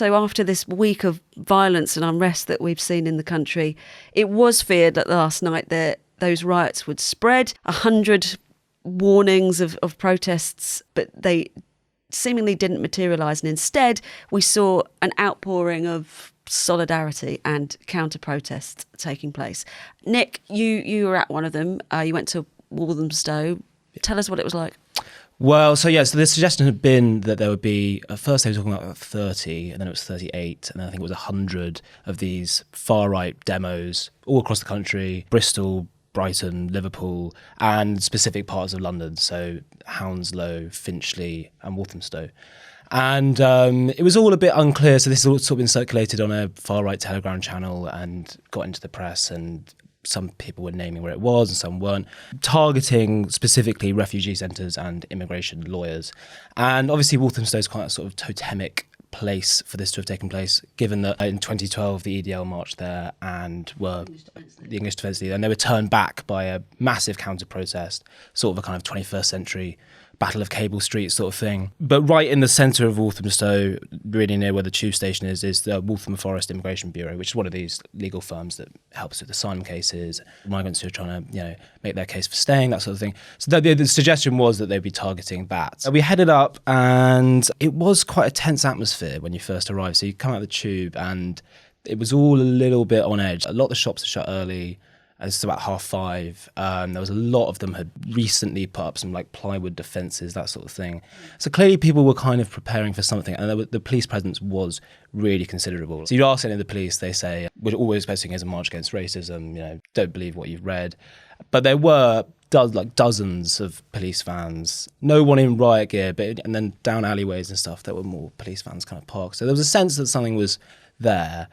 So after this week of violence and unrest that we've seen in the country, it was feared that last night that those riots would spread. 100 warnings of protests, but they seemingly didn't materialise. And instead, we saw an outpouring of solidarity and counter-protests taking place. Nick, you were at one of them. You went to Walthamstow. Tell us what it was like. Well, so the suggestion had been that there would be, at first they were talking about 30, and then it was 38, and then I think it was 100 of these far-right demos all across the country, Bristol, Brighton, Liverpool, and specific parts of London, so Hounslow, Finchley and Walthamstow. And it was all a bit unclear, so this has all sort of been circulated on a far-right Telegram channel and got into the press, and some people were naming where it was and some weren't, targeting specifically refugee centres and immigration lawyers. And obviously Walthamstow is quite a sort of totemic place for this to have taken place, given that in 2012 the EDL marched there and were the English Defence League, and they were turned back by a massive counter-protest, sort of a kind of 21st century Battle of Cable Street sort of thing. But right in the centre of Walthamstow, really near where the tube station is the Waltham Forest Immigration Bureau, which is one of these legal firms that helps with asylum cases, migrants who are trying to, make their case for staying, that sort of thing. So the suggestion was that they'd be targeting that. So we headed up, and it was quite a tense atmosphere when you first arrived. So you come out of the tube, and it was all a little bit on edge. A lot of the shops are shut early. It's about 5:30. There was a lot of them had recently put up some like plywood defences, that sort of thing. So clearly people were kind of preparing for something, and the police presence was really considerable. So you ask any of the police, they say, we're always posting as a march against racism, don't believe what you've read. But there were dozens of police vans, no one in riot gear, and then down alleyways and stuff, there were more police vans kind of parked. So there was a sense that something was there.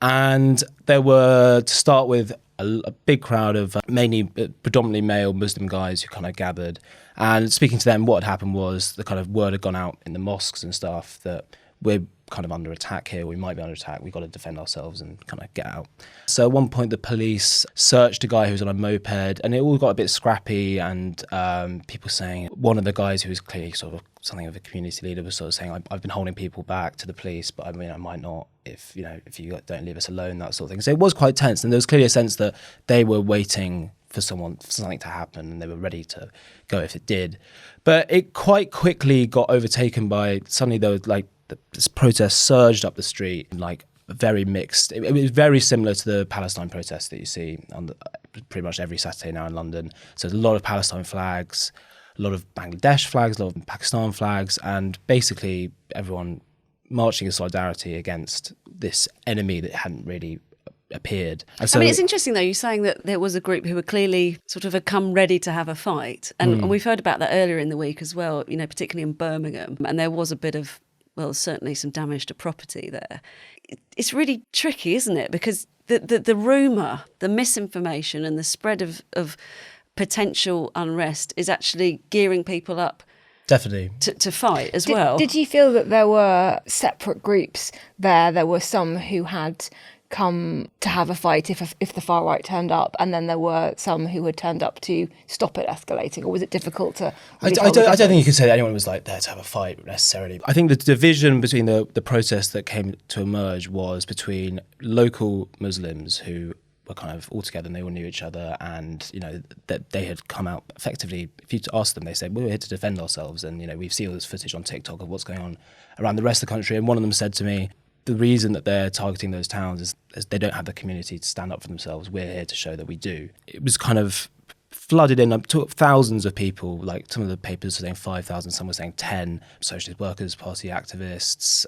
And there were, to start with, a big crowd of mainly predominantly male Muslim guys who kind of gathered. And speaking to them, what had happened was the kind of word had gone out in the mosques and stuff that we're kind of under attack here, we might be under attack, we've got to defend ourselves and kind of get out. So at one point the police searched a guy who was on a moped, and it all got a bit scrappy, and people saying, one of the guys who was clearly sort of something of a community leader was sort of saying, I've been holding people back to the police, but I mean I might not if you don't leave us alone, that sort of thing. So it was quite tense, and there was clearly a sense that they were waiting for something to happen, and they were ready to go if it did. But it quite quickly got overtaken by, suddenly there was like this protest surged up the street, like very mixed. It was very similar to the Palestine protests that you see on pretty much every Saturday now in London. So there's a lot of Palestine flags, a lot of Bangladesh flags, a lot of Pakistan flags, and basically everyone marching in solidarity against this enemy that hadn't really appeared. And so, it's interesting though, you're saying that there was a group who were clearly sort of come ready to have a fight, and we've heard about that earlier in the week as well, particularly in Birmingham, and there was a bit of, well, certainly some damage to property there. It's really tricky, isn't it? Because the rumour, the misinformation and the spread of potential unrest is actually gearing people up definitely to fight as well. Did you feel that there were separate groups there? There were some who had come to have a fight if the far right turned up, and then there were some who had turned up to stop it escalating, or was it difficult to really I don't think you could say that anyone was like there to have a fight necessarily. I think the division between the protests that came to emerge was between local Muslims who were kind of all together and they all knew each other, and that they had come out effectively. If you ask them, they said, we're here to defend ourselves, and we've seen all this footage on TikTok of what's going on around the rest of the country. And one of them said to me, the reason that they're targeting those towns is they don't have the community to stand up for themselves. We're here to show that we do. It was kind of flooded in, thousands of people, like some of the papers were saying 5,000, some were saying 10, Socialist Workers Party activists,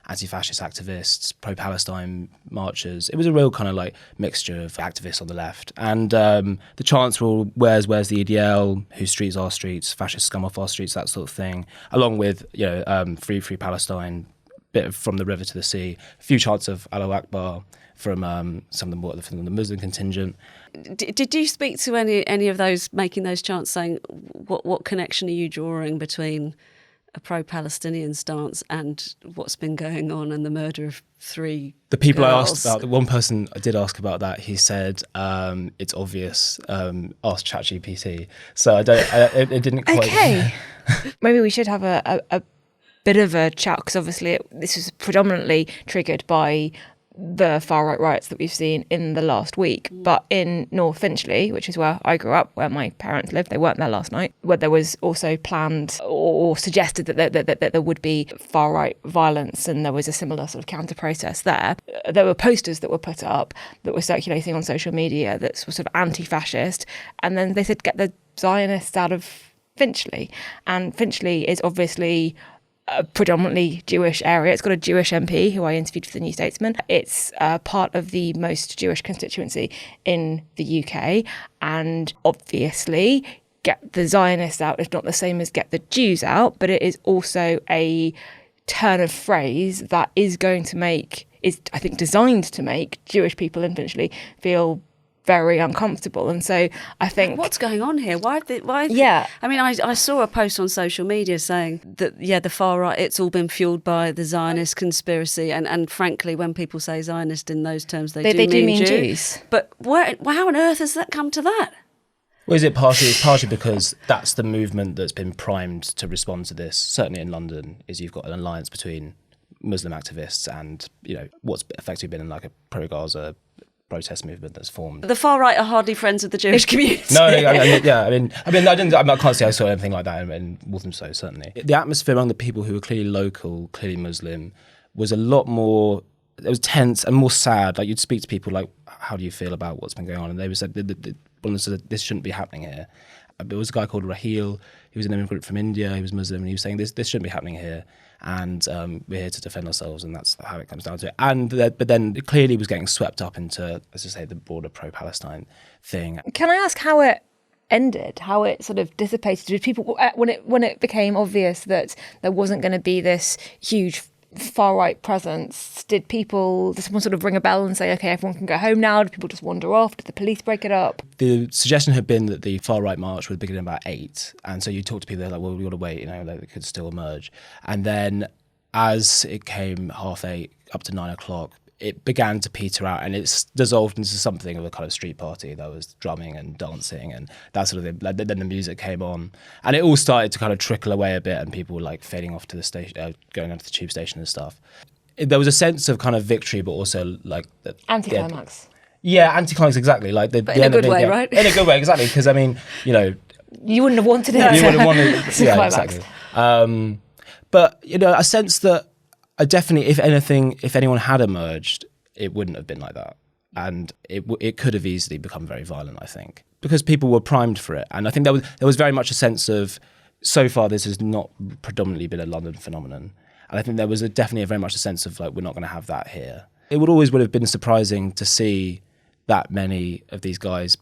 anti-fascist activists, pro-Palestine marchers. It was a real kind of like mixture of activists on the left. And the chants were all, where's the EDL, whose streets are streets, fascist scum off our streets, that sort of thing, along with, free Palestine, bit from the river to the sea, a few chants of Allahu Akbar from some of the Muslim contingent. Did you speak to any of those making those chants, saying what connection are you drawing between a pro-Palestinian stance and what's been going on and the murder of 3 The people girls? I asked about, one person I did ask about that, he said it's obvious, ask ChatGPT. So it didn't quite... Okay. Maybe we should have a bit of a chat, because obviously this was predominantly triggered by the far-right riots that we've seen in the last week. But in North Finchley, which is where I grew up, where my parents lived, they weren't there last night, where there was also planned or suggested that there would be far-right violence, and there was a similar sort of counter-protest there. There were posters that were put up that were circulating on social media that were sort of anti-fascist, and then they said, get the Zionists out of Finchley. And Finchley is obviously a predominantly Jewish area. It's got a Jewish MP who I interviewed for the New Statesman. It's part of the most Jewish constituency in the UK. And obviously, get the Zionists out is not the same as get the Jews out, but it is also a turn of phrase that is I think, designed to make Jewish people in Finchley feel very uncomfortable. And so I think, what's going on here? Why? Yeah. I mean, I saw a post on social media saying that, the far right, it's all been fueled by the Zionist conspiracy. And frankly, when people say Zionist in those terms, they do mean Jews. But how on earth has that come to that? Well, is it partially? It's partially because that's the movement that's been primed to respond to this. Certainly in London, is you've got an alliance between Muslim activists and, what's effectively been like a pro-Gaza protest movement that's formed. The far right are hardly friends of the Jewish community. No, I can't say I saw anything like that in Walthamstow, certainly. The atmosphere among the people who were clearly local, clearly Muslim, was a lot more, it was tense and more sad. Like, you'd speak to people like, how do you feel about what's been going on? And they would say, this shouldn't be happening here. There was a guy called Raheel. He was an immigrant from India. He was Muslim, and he was saying, this shouldn't be happening here. And we're here to defend ourselves, and that's how it comes down to it. But then it clearly was getting swept up into, as I say, the broader pro-Palestine thing. Can I ask how it ended, how it sort of dissipated? Did people, when it became obvious that there wasn't going to be this huge far-right presence, did someone sort of ring a bell and say, okay, everyone can go home now? Did people just wander off? Did the police break it up? The suggestion had been that the far-right march would begin about 8, and so you talk to people, they're like, well, we've got to wait, like it could still emerge. And then as it came 8:30 up to 9 o'clock, it began to peter out, and it's dissolved into something of a kind of street party. There was drumming and dancing and that sort of thing. Then the music came on, and it all started to kind of trickle away a bit, and people were like fading off to the station, going onto the tube station and stuff. There was a sense of kind of victory, but also like anticlimax. Yeah, anticlimax, exactly. Like but in a good way, right? In a good way, exactly. Because I mean, you wouldn't have wanted it. You wouldn't have wanted it. Yeah, exactly. But a sense that. Definitely, if anyone had emerged, it wouldn't have been like that. And it could have easily become very violent, I think, because people were primed for it. And I think there was very much a sense of, so far this has not predominantly been a London phenomenon. And I think there was definitely very much a sense of, like, we're not going to have that here. It would have been surprising to see that many of these guys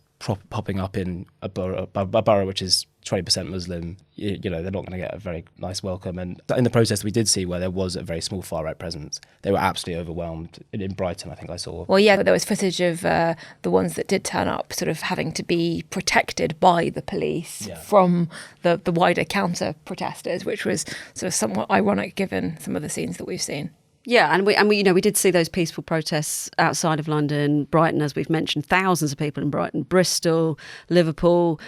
popping up in a borough which is 20% Muslim. They're not going to get a very nice welcome. And in the protest we did see, where there was a very small far-right presence, they were absolutely overwhelmed. In Brighton, I think I saw. Well, yeah, there was footage of the ones that did turn up sort of having to be protected by the police from the wider counter-protesters, which was sort of somewhat ironic given some of the scenes that we've seen. Yeah, and we did see those peaceful protests outside of London, Brighton, as we've mentioned, thousands of people in Brighton, Bristol, Liverpool,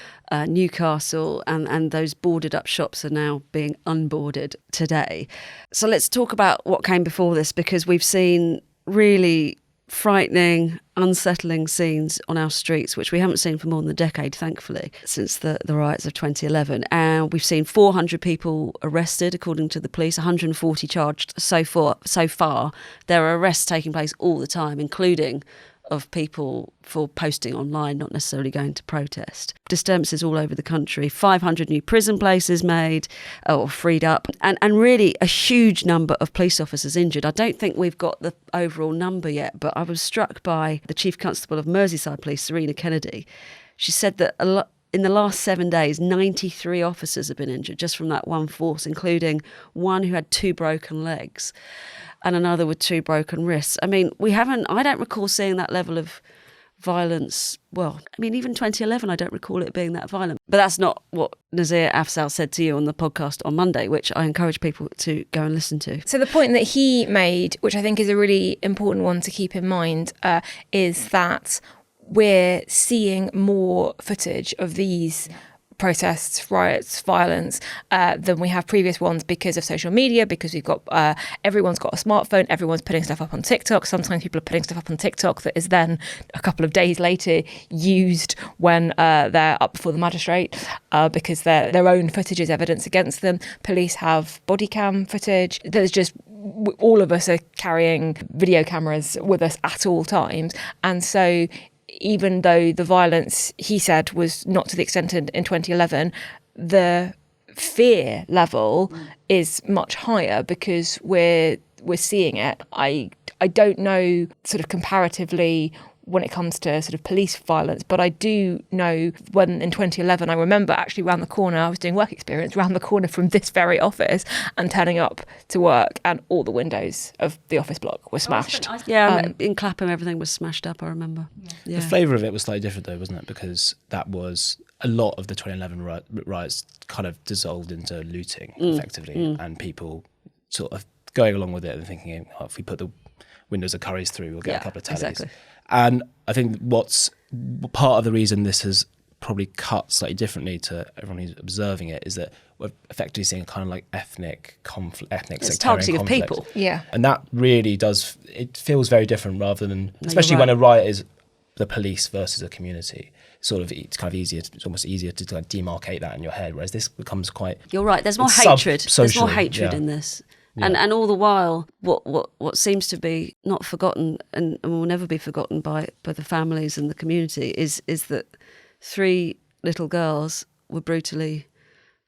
Newcastle, and those boarded up shops are now being unboarded today. So let's talk about what came before this, because we've seen really frightening, unsettling scenes on our streets, which we haven't seen for more than a decade, thankfully, since the riots of 2011. And we've seen 400 people arrested, according to the police, 140 charged so far. There are arrests taking place all the time, including of people for posting online, not necessarily going to protest. Disturbances all over the country, 500 new prison places made or freed up, and really a huge number of police officers injured. I don't think we've got the overall number yet, but I was struck by the Chief Constable of Merseyside Police, Serena Kennedy. She said that in the last 7 days, 93 officers have been injured just from that one force, including one who had 2 broken legs and another with 2 broken wrists. I mean, I don't recall seeing that level of violence. Well, I mean, even 2011, I don't recall it being that violent. But that's not what Nazir Afzal said to you on the podcast on Monday, which I encourage people to go and listen to. So the point that he made, which I think is a really important one to keep in mind, is that we're seeing more footage of these protests, riots, violence than we have previous ones because of social media, because we've got everyone's got a smartphone, everyone's putting stuff up on TikTok. Sometimes people are putting stuff up on TikTok that is then a couple of days later used when they're up before the magistrate because their own footage is evidence against them. Police have body cam footage. There's just all of us are carrying video cameras with us at all times, and so even though the violence, he said, was not to the extent in 2011, the fear level is much higher because we're seeing it. I don't know sort of comparatively when it comes to sort of police violence, but I do know when in 2011, I remember actually round the corner, I was doing work experience round the corner from this very office and turning up to work and all the windows of the office block were smashed. Yeah, in Clapham everything was smashed up, I remember. Yeah. The flavour of it was slightly different though, wasn't it? Because that was a lot of the 2011 riots kind of dissolved into looting effectively and people sort of going along with it and thinking, oh, if we put the windows of Currys through, we'll get a couple of tallies. Exactly. And I think what's part of the reason this has probably cut slightly differently to everyone who's observing it is that we're effectively seeing a kind of like ethnic conflict, it's targeting of people. Yeah. And that really does, it feels very different rather than, especially when a riot is the police versus a community. It's kind of easier, it's almost easier to kind of demarcate that in your head, whereas this becomes quite... You're right, there's more hatred. There's more hatred in this. Yeah. And all the while, what seems to be not forgotten and will never be forgotten by the families and the community is that 3 little girls were brutally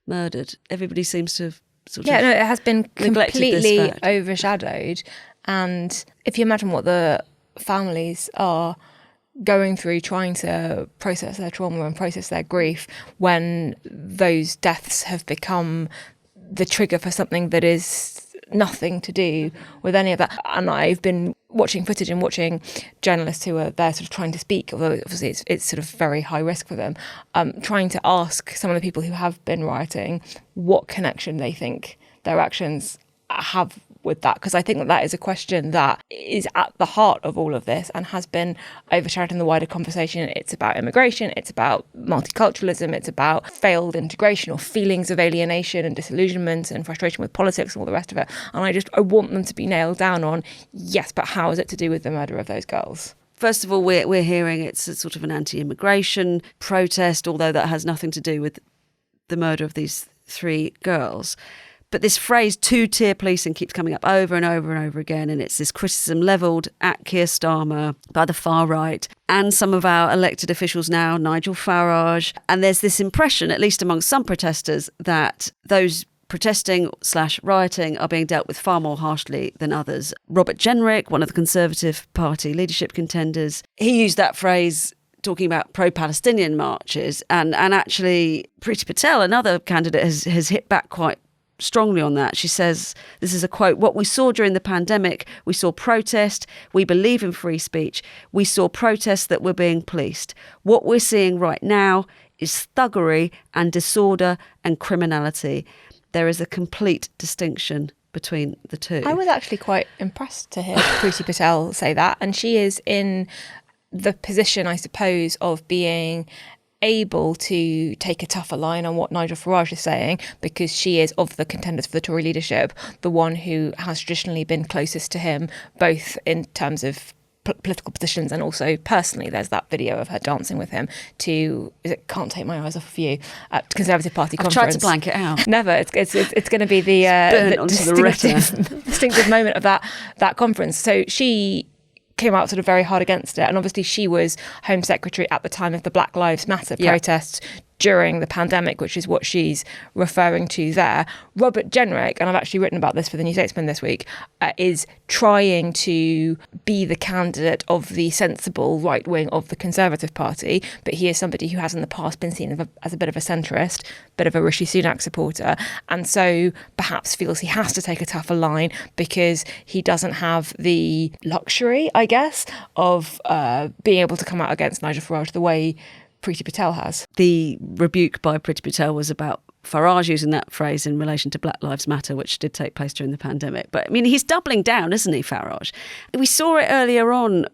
murdered. Everybody seems to have it has been completely overshadowed. And if you imagine what the families are going through trying to process their trauma and process their grief when those deaths have become the trigger for something that is nothing to do with any of that. And I've been watching footage and watching journalists who are there sort of trying to speak, although obviously it's sort of very high risk for them, trying to ask some of the people who have been rioting what connection they think their actions have with that, because I think that is a question that is at the heart of all of this and has been overshadowed in the wider conversation. It's about immigration, it's about multiculturalism, it's about failed integration or feelings of alienation and disillusionment and frustration with politics and all the rest of it. And I want them to be nailed down on, yes, but how is it to do with the murder of those girls? First of all, we're hearing it's a sort of an anti-immigration protest, although that has nothing to do with the murder of these 3 girls. But this phrase two-tier policing keeps coming up over and over and over again, and it's this criticism levelled at Keir Starmer by the far right and some of our elected officials now, Nigel Farage. And there's this impression, at least among some protesters, that those protesting/rioting are being dealt with far more harshly than others. Robert Jenrick, one of the Conservative Party leadership contenders, he used that phrase talking about pro-Palestinian marches, and actually Priti Patel, another candidate, has hit back quite strongly on that. She says, this is a quote, "What we saw during the pandemic, we saw protest, we believe in free speech, we saw protests that were being policed. What we're seeing right now is thuggery and disorder and criminality. There is a complete distinction between the two." I was actually quite impressed to hear Priti Patel say that, and she is in the position, I suppose, of being able to take a tougher line on what Nigel Farage is saying, because she is, of the contenders for the Tory leadership, the one who has traditionally been closest to him, both in terms of political positions and also personally. There's that video of her dancing with him to, is it Can't Take My Eyes Off of You, at Conservative Party conference. I've tried to blank it out. Never. It's going to be the distinctive moment of that conference. So she came out sort of very hard against it. And obviously she was Home Secretary at the time of the Black Lives Matter protests during the pandemic, which is what she's referring to there. Robert Jenrick, and I've actually written about this for the New Statesman this week, is trying to be the candidate of the sensible right wing of the Conservative Party, but he is somebody who has in the past been seen as a bit of a centrist, bit of a Rishi Sunak supporter, and so perhaps feels he has to take a tougher line because he doesn't have the luxury, I guess, of being able to come out against Nigel Farage the way Priti Patel has. The rebuke by Priti Patel was about Farage using that phrase in relation to Black Lives Matter, which did take place during the pandemic. But I mean, he's doubling down, isn't he, Farage? We saw it earlier on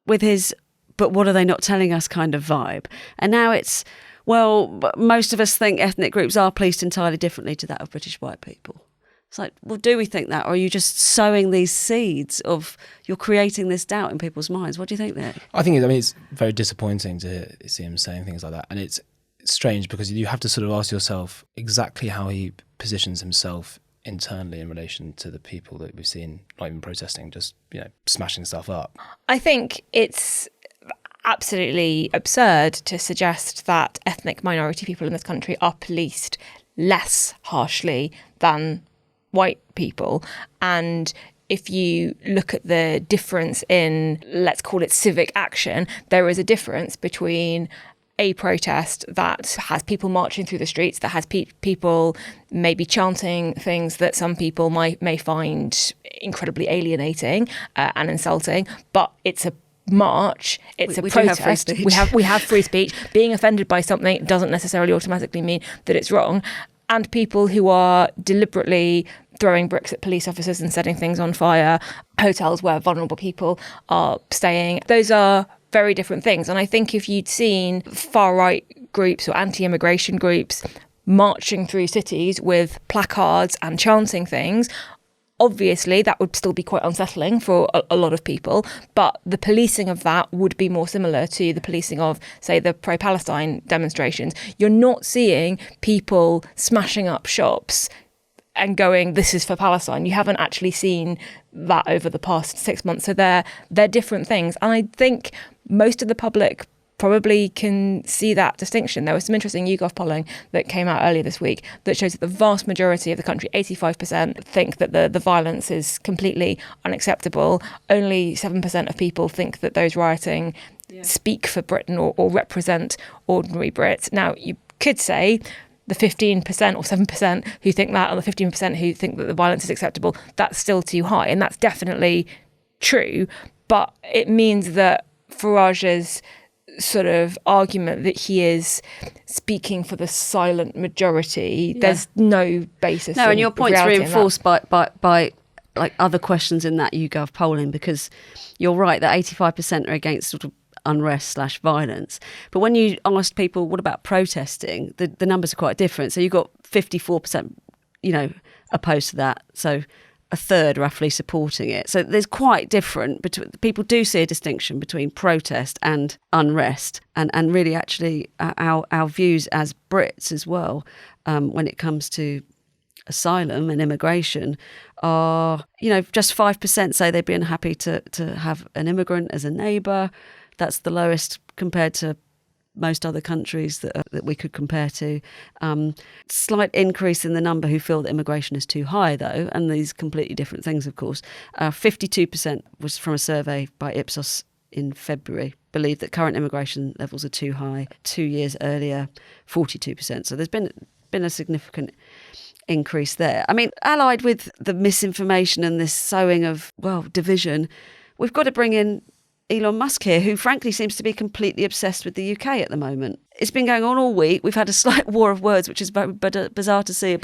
with his "but what are they not telling us" kind of vibe. And now it's, well, but most of us think ethnic groups are policed entirely differently to that of British white people. It's like, well, do we think that? Or are you just sowing these seeds of, you're creating this doubt in people's minds? What do you think, Nick? I think, it's very disappointing to see him saying things like that. And it's strange because you have to sort of ask yourself exactly how he positions himself internally in relation to the people that we've seen not even protesting, just, smashing stuff up. I think it's absolutely absurd to suggest that ethnic minority people in this country are policed less harshly than white people. And if you look at the difference in, let's call it civic action, there is a difference between a protest that has people marching through the streets, that has people maybe chanting things that some people may find incredibly alienating and insulting, but it's a march, it's a protest. We have free speech. Being offended by something doesn't necessarily automatically mean that it's wrong. And people who are deliberately throwing bricks at police officers and setting things on fire, hotels where vulnerable people are staying, those are very different things. And I think if you'd seen far-right groups or anti-immigration groups marching through cities with placards and chanting things, obviously that would still be quite unsettling for a lot of people, but the policing of that would be more similar to the policing of, say, the pro-Palestine demonstrations. You're not seeing people smashing up shops and going, this is for Palestine. You haven't actually seen that over the past 6 months. So they're different things. And I think most of the public probably can see that distinction. There was some interesting YouGov polling that came out earlier this week that shows that the vast majority of the country, 85%, think that the violence is completely unacceptable. Only 7% of people think that those rioting speak for Britain or represent ordinary Brits. Now, you could say the 15% or 7% who think that, and the 15% who think that the violence is acceptable, that's still too high. And that's definitely true. But it means that Farage's sort of argument that he is speaking for the silent majority, there's no basis. No, and your point's reinforced by like other questions in that YouGov polling, because you're right that 85% are against sort of unrest/violence. But when you asked people, what about protesting? The numbers are quite different. So you've got 54%, opposed to that. So a third roughly supporting it. So there's quite different between, people do see a distinction between protest and unrest, and really actually our views as Brits as well, when it comes to asylum and immigration, are, just 5% say they'd be unhappy to have an immigrant as a neighbour. That's the lowest compared to most other countries that we could compare to. Slight increase in the number who feel that immigration is too high, though, and these completely different things, of course. 52% was from a survey by Ipsos in February, believe that current immigration levels are too high. 2 years earlier, 42%. So there's been a significant increase there. I mean, allied with the misinformation and this sowing of, division, we've got to bring in Elon Musk here, who frankly seems to be completely obsessed with the UK at the moment. It's been going on all week. We've had a slight war of words, which is very bizarre to see,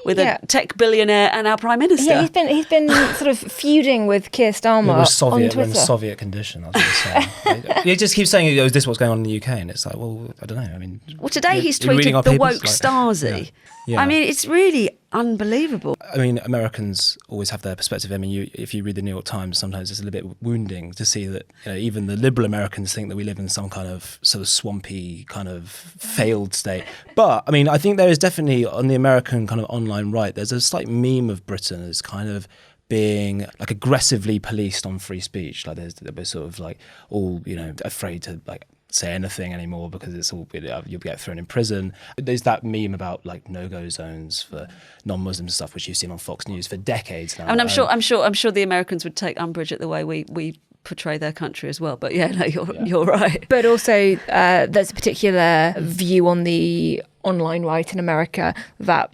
with a tech billionaire and our Prime Minister. Yeah, he's been sort of feuding with Keir Starmer on Twitter. We're in Soviet condition, I was going to say. He just keeps saying, is this what's going on in the UK? And it's like, well, I don't know. I mean, today he's tweeted the woke Stasi. Yeah. I mean, it's really unbelievable. I mean, Americans always have their perspective. I mean, if you read the New York Times, sometimes it's a little bit wounding to see that even the liberal Americans think that we live in some kind of sort of swampy kind of failed state. But I mean, I think there is definitely on the American kind of online right, there's a slight meme of Britain as kind of being like aggressively policed on free speech. Like we're sort of like all, afraid to like say anything anymore because it's all, you'll get thrown in prison. There's that meme about like no-go zones for non-Muslim stuff, which you've seen on Fox News for decades now. And I'm sure the Americans would take umbrage at the way we portray their country as well. But you're right. But also there's a particular view on the online right in America that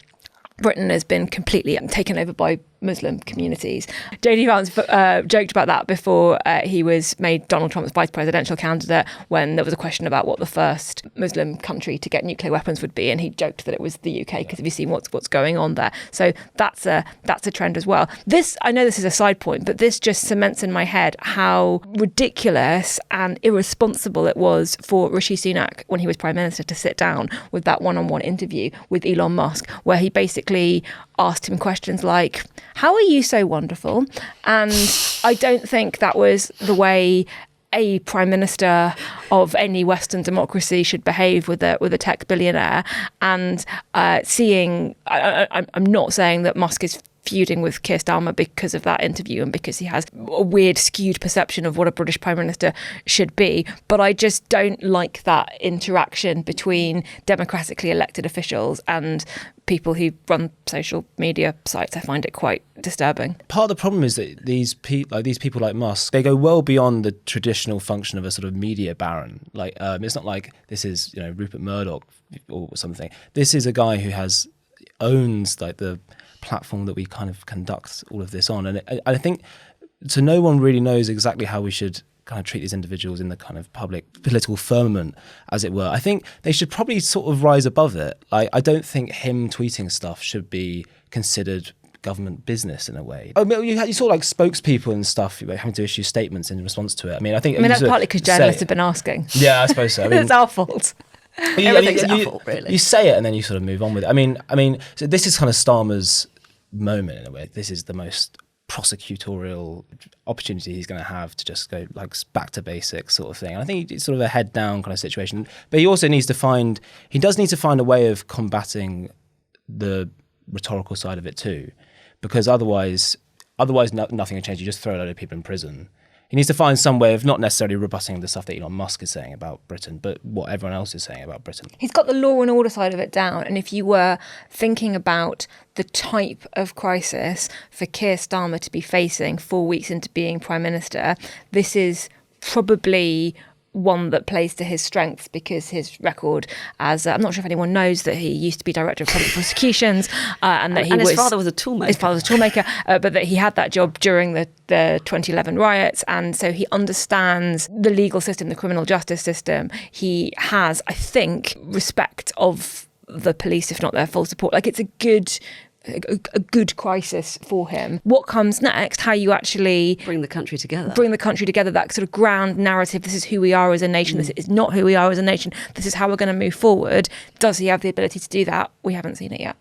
Britain has been completely taken over by Muslim communities. JD Vance joked about that before he was made Donald Trump's vice presidential candidate, when there was a question about what the first Muslim country to get nuclear weapons would be, and he joked that it was the UK, because have you seen what's going on there? So that's a trend as well. This, I know this is a side point, but this just cements in my head how ridiculous and irresponsible it was for Rishi Sunak, when he was Prime Minister, to sit down with that one-on-one interview with Elon Musk, where he basically asked him questions like, how are you so wonderful? And I don't think that was the way a prime minister of any Western democracy should behave with a tech billionaire. And I'm not saying that Musk is feuding with Keir Starmer because of that interview and because he has a weird skewed perception of what a British Prime Minister should be. But I just don't like that interaction between democratically elected officials and people who run social media sites. I find it quite disturbing. Part of the problem is that these people like Musk, they go well beyond the traditional function of a sort of media baron. Like it's not like this is Rupert Murdoch or something. This is a guy who owns like the platform that we kind of conduct all of this on, and I think so. No one really knows exactly how we should kind of treat these individuals in the kind of public political firmament, as it were. I think they should probably sort of rise above it. Like, I don't think him tweeting stuff should be considered government business in a way. I mean, you saw like spokespeople and stuff having to issue statements in response to it. I mean, that's partly because journalists have been asking. Yeah, I suppose so. I mean, it's our fault. Everything's our fault, really. You say it and then you sort of move on with it. I mean, so this is kind of Starmer's moment in a way. This is the most prosecutorial opportunity he's going to have to just go like back to basics sort of thing. And I think it's sort of a head down kind of situation. But he also does need to find a way of combating the rhetorical side of it too, because otherwise nothing will change. You just throw a load of people in prison. He needs to find some way of not necessarily rebutting the stuff that Elon Musk is saying about Britain, but what everyone else is saying about Britain. He's got the law and order side of it down. And if you were thinking about the type of crisis for Keir Starmer to be facing 4 weeks into being Prime Minister, this is probably one that plays to his strengths, because his record as I'm not sure if anyone knows that he used to be director of public prosecutions, and that his father was a toolmaker. His father was a toolmaker, but that he had that job during the 2011 riots, and so he understands the legal system, the criminal justice system. He has, I think, respect of the police, if not their full support. Like, it's a good crisis for him. What comes next, how you actually bring the country together, that sort of grand narrative, this is who we are as a nation, this is not who we are as a nation, this is how we're going to move forward. Does he have the ability to do that? We haven't seen it yet.